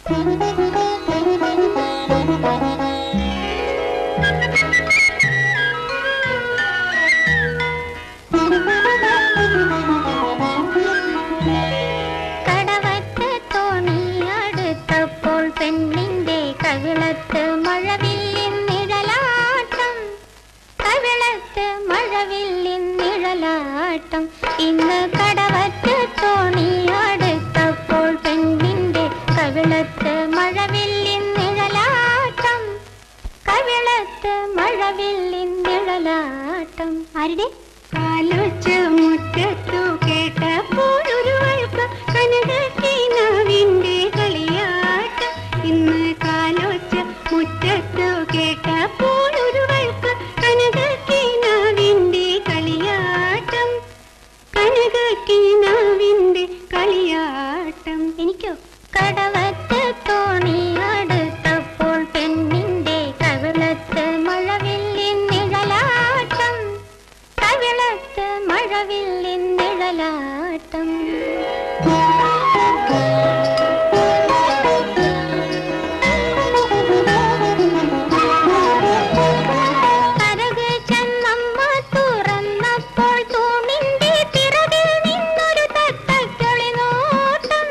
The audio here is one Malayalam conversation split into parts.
കടവത്ത് തോണി അടുത്തപ്പോൾ പെണ്ണിന്റെ കവിളത്ത് മഴവില്ലിൻ നിഴലാട്ടം, കവിളത്ത് മഴവില്ലിൻ നിഴലാട്ടം. ഇന്ന് കടവത്ത് തോണി അടുത്തപ്പോൾ പെണ്ണിന്റെ കവിളത്ത് മഴവില്ലിൻ നിഴലാട്ടം, കവിളത്ത് മഴവില്ലിൻ നിഴലാട്ടം. ആരുടെ കാലൊച്ച് മുറ്റത്തു കേട്ടപ്പോഴൊരുവൾക്ക് കനകക്കിനാവിന്റെ കളിയാട്ടം. ഇന്ന് കാലൊച്ച് മുറ്റത്തു കേട്ടപ്പോഴൊരുവൾക്ക് കനകക്കിനാവിന്റെ കളിയാട്ടം, കനകക്കിനാവിന്റെ കളിയാട്ടം. എനിക്കോ? കടവത്ത് തോണി അടുത്തപ്പോൾ പെണ്ണിന്റെ കവിളത്ത് മഴവില്ലിൻ നിഴലാട്ടം, കവിളത്ത് മഴവില്ലിൻ നിഴലാട്ടം. കരക് ചെന്നമ്മ തുറന്നപ്പോൾ തൂണിന്റെ പിറകിൽ നിന്നൊരു തത്തക്കിളി നോട്ടം,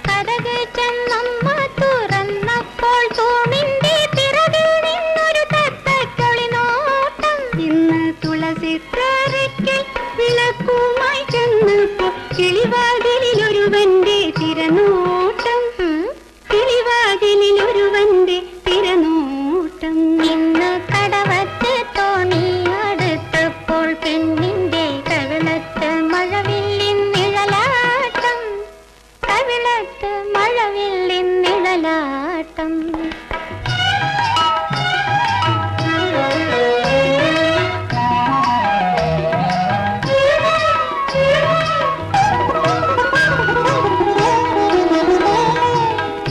കരക് ചെന്നമ്മ തുറന്നപ്പോൾ തൂണിന്റെ പിറകിൽ നിന്നൊരു തത്തക്കിളി നോട്ടം. ഇന്ന് തുളസിത്തറയ്ക്കൽ വിളക്കുമായി ചെന്നപ്പോ കിളിവാതിലൊരുവന്റെ തിരനോട്ടം, കിളിവാതിലൊരുവന്റെ തിരനോട്ടം. ഇന്ന് കടവത്ത് തോണി അടുത്തപ്പോൾ പെണ്ണിന്റെ കവിളത്ത് മഴവില്ലിൻ നിഴലാട്ടം, കവിളത്ത് മഴവില്ലിൻ നിഴലാട്ടം.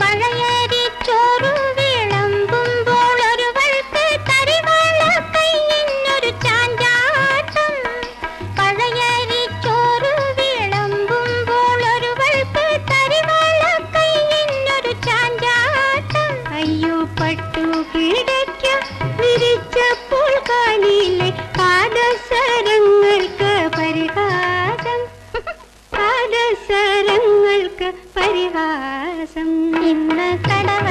പഴയരിച്ചോറ് വിളമ്പുമ്പോൾ ഒരുവൾക്ക് തരിവാള കൈയിനൊരു ചാഞ്ചാട്ടം, പഴയരിച്ചോറ് വിളമ്പുമ്പോൾ ഒരുവൾക്ക് തരിവാള കൈയിനൊരു ചാഞ്ചാട്ടം. അയ്യോ പട്ടു കിടക്ക വിരിച്ചപ്പോൾ കാലിലെ പാദസരങ്ങൾക്ക് പരിഹാസം, പാദസരങ്ങൾക്ക് പരിഹാസം. ഇന്ന് കടവ